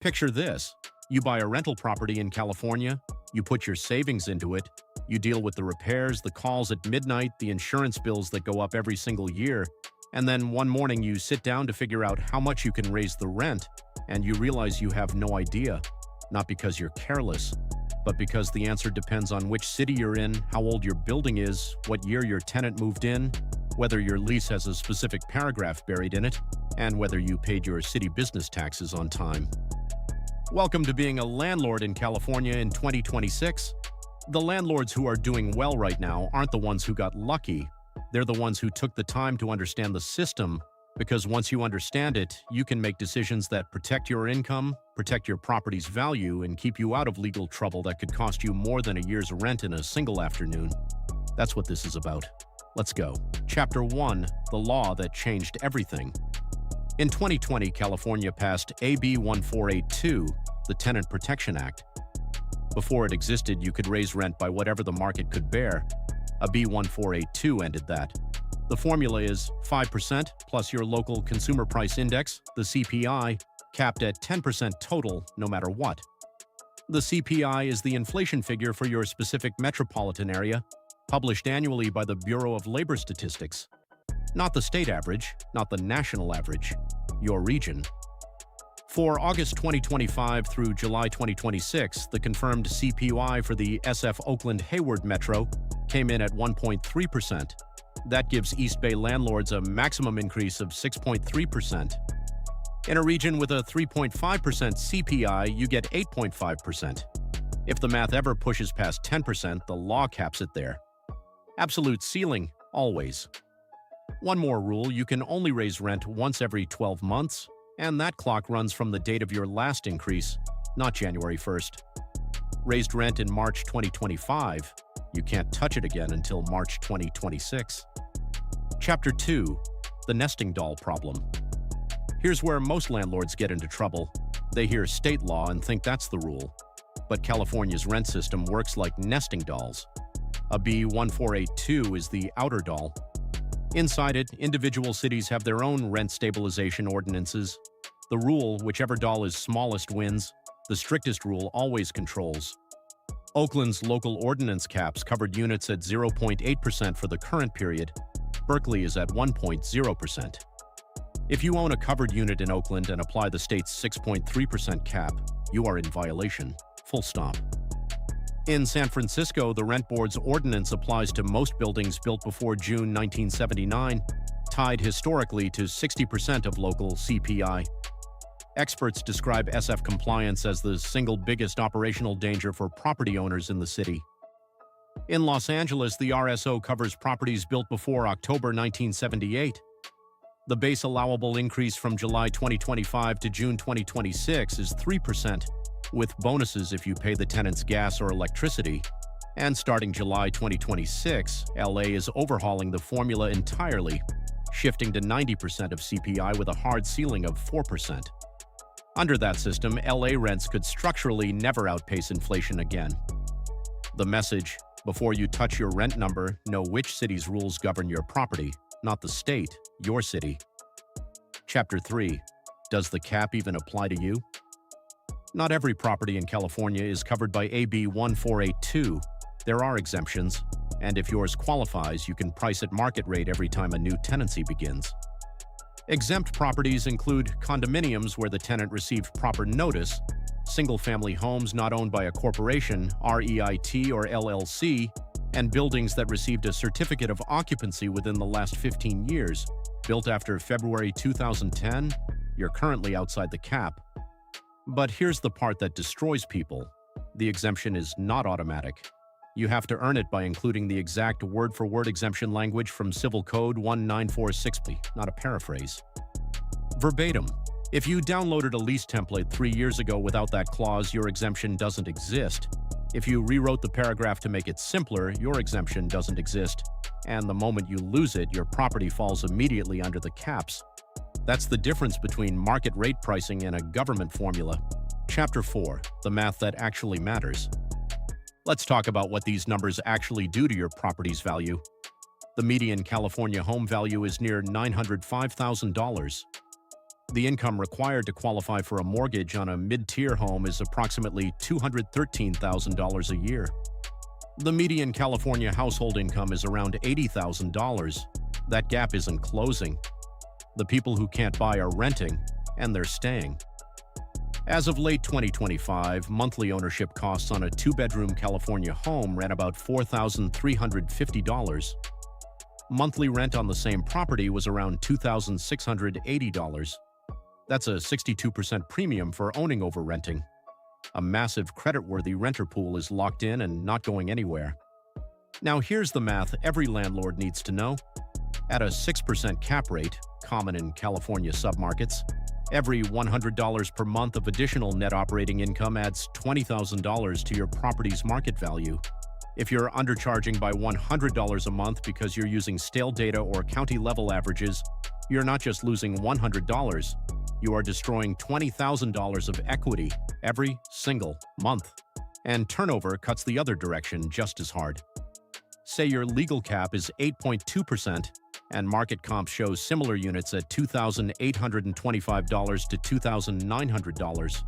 Picture this. You buy a rental property in California, you put your savings into it, you deal with the repairs, the calls at midnight, the insurance bills that go up every single year, and then one morning you sit down to figure out how much you can raise the rent, and you realize you have no idea. Not because you're careless, but because the answer depends on which city you're in, how old your building is, what year your tenant moved in, whether your lease has a specific paragraph buried in it, and whether you paid your city business taxes on time. Welcome to being a landlord in California in 2026. The landlords who are doing well right now aren't the ones who got lucky. They're the ones who took the time to understand the system, because once you understand it, you can make decisions that protect your income, protect your property's value, and keep you out of legal trouble that could cost you more than a year's rent in a single afternoon. That's what this is about. Let's go. Chapter 1: The Law That Changed Everything. In 2020, California passed AB 1482, the Tenant Protection Act. Before it existed, you could raise rent by whatever the market could bear. AB 1482 ended that. The formula is 5% plus your local consumer price index, the CPI, capped at 10% total no matter what. The CPI is the inflation figure for your specific metropolitan area, published annually by the Bureau of Labor Statistics. Not the state average, not the national average, your region. For August 2025 through July 2026, the confirmed CPI for the SF Oakland Hayward Metro came in at 1.3%. That gives East Bay landlords a maximum increase of 6.3%. In a region with a 3.5% CPI, you get 8.5%. If the math ever pushes past 10%, the law caps it there. Absolute ceiling, always. One more rule: you can only raise rent once every 12 months, and that clock runs from the date of your last increase, not January 1st. Raised rent in March 2025, you can't touch it again until March 2026. Chapter 2: The Nesting Doll Problem. Here's where most landlords get into trouble. They hear state law and think that's the rule. But California's rent system works like nesting dolls. AB 1482 is the outer doll. Inside it, individual cities have their own rent stabilization ordinances. The rule, whichever doll is smallest wins. The strictest rule always controls. Oakland's local ordinance caps covered units at 0.8% for the current period. Berkeley is at 1.0%. If you own a covered unit in Oakland and apply the state's 6.3% cap, you are in violation. Full stop. In San Francisco, the Rent Board's ordinance applies to most buildings built before June 1979, tied historically to 60% of local CPI. Experts describe SF compliance as the single biggest operational danger for property owners in the city. In Los Angeles, the RSO covers properties built before October 1978. The base allowable increase from July 2025 to June 2026 is 3%, with bonuses if you pay the tenant's gas or electricity. And starting July 2026, LA is overhauling the formula entirely, shifting to 90% of CPI with a hard ceiling of 4%. Under that system, LA rents could structurally never outpace inflation again. The message: before you touch your rent number, know which city's rules govern your property, not the state, your city. Chapter 3: Does the cap even apply to you? Not every property in California is covered by AB 1482. There are exemptions, and if yours qualifies, you can price at market rate every time a new tenancy begins. Exempt properties include condominiums where the tenant received proper notice, single-family homes not owned by a corporation, REIT or LLC, and buildings that received a certificate of occupancy within the last 15 years. Built after February 2010, you're currently outside the cap. But here's the part that destroys people. The exemption is not automatic. You have to earn it by including the exact word-for-word exemption language from Civil Code 1946, not a paraphrase. Verbatim. If you downloaded a lease template 3 years ago without that clause, your exemption doesn't exist. If you rewrote the paragraph to make it simpler, your exemption doesn't exist. And the moment you lose it, your property falls immediately under the caps. That's the difference between market rate pricing and a government formula. Chapter 4: The Math That Actually Matters. Let's talk about what these numbers actually do to your property's value. The median California home value is near $905,000. The income required to qualify for a mortgage on a mid-tier home is approximately $213,000 a year. The median California household income is around $80,000. That gap isn't closing. The people who can't buy are renting, and they're staying. As of late 2025, monthly ownership costs on a two-bedroom California home ran about $4,350. Monthly rent on the same property was around $2,680. That's a 62% premium for owning over renting. A massive credit-worthy renter pool is locked in and not going anywhere. Now here's the math every landlord needs to know. At a 6% cap rate, common in California submarkets, every $100 per month of additional net operating income adds $20,000 to your property's market value. If you're undercharging by $100 a month because you're using stale data or county-level averages, you're not just losing $100, you are destroying $20,000 of equity every single month. And turnover cuts the other direction just as hard. Say your legal cap is 8.2%, and market comp shows similar units at $2,825 to $2,900.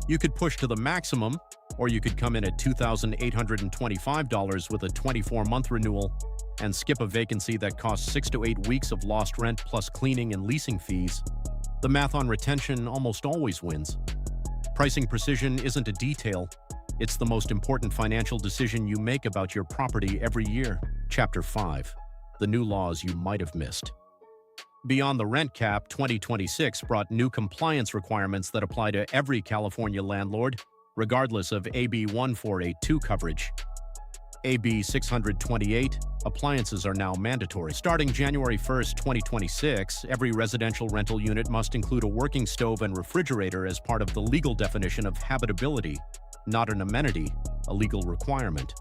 You could push to the maximum, or you could come in at $2,825 with a 24-month renewal and skip a vacancy that costs 6 to 8 weeks of lost rent plus cleaning and leasing fees. The math on retention almost always wins. Pricing precision isn't a detail. It's the most important financial decision you make about your property every year. Chapter 5. The new laws you might have missed. Beyond the rent cap, 2026 brought new compliance requirements that apply to every California landlord, regardless of AB 1482 coverage. AB 628, appliances are now mandatory. Starting January 1, 2026, every residential rental unit must include a working stove and refrigerator as part of the legal definition of habitability, not an amenity, a legal requirement.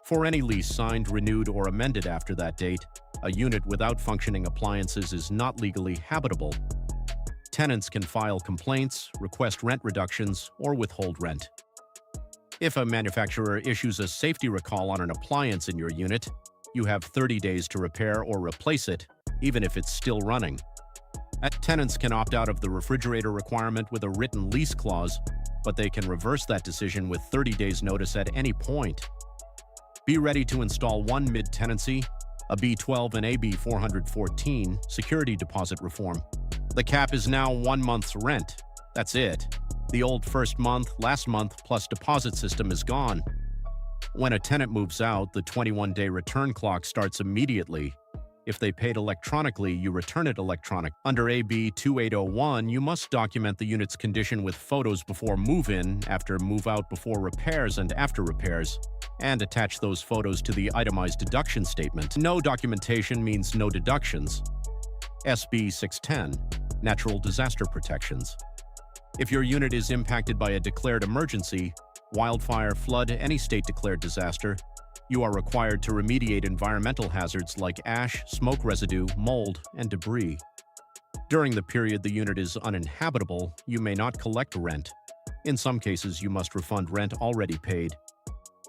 For any lease signed, renewed, or amended after that date, a unit without functioning appliances is not legally habitable. Tenants can file complaints, request rent reductions, or withhold rent. If a manufacturer issues a safety recall on an appliance in your unit, you have 30 days to repair or replace it, even if it's still running. Tenants can opt out of the refrigerator requirement with a written lease clause, but they can reverse that decision with 30 days notice at any point. Be ready to install one mid-tenancy, a B12 and AB 414 security deposit reform. The cap is now 1 month's rent. That's it. The old first month, last month plus deposit system is gone. When a tenant moves out, the 21-day return clock starts immediately. If they paid electronically, you return it electronic. Under AB 2801, you must document the unit's condition with photos before move-in, after move-out, before repairs and after repairs, and attach those photos to the itemized deduction statement. No documentation means no deductions. SB 610, Natural Disaster Protections. If your unit is impacted by a declared emergency, wildfire, flood, any state-declared disaster, you are required to remediate environmental hazards like ash, smoke residue, mold, and debris. During the period the unit is uninhabitable, you may not collect rent. In some cases, you must refund rent already paid.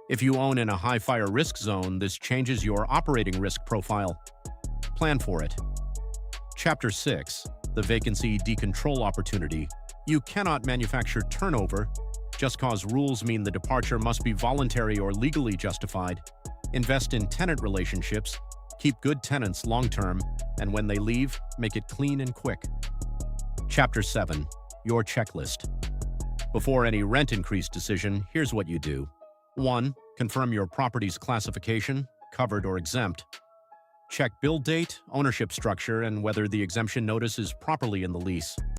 If you own in a high fire risk zone, this changes your operating risk profile. Plan for it. Chapter 6. The Vacancy Decontrol Opportunity. You cannot manufacture turnover. Just cause rules mean the departure must be voluntary or legally justified. Invest in tenant relationships, keep good tenants long-term, and when they leave, make it clean and quick. Chapter 7. Your checklist. Before any rent increase decision, here's what you do. 1. Confirm your property's classification, covered or exempt. Check build date, ownership structure, and whether the exemption notice is properly in the lease.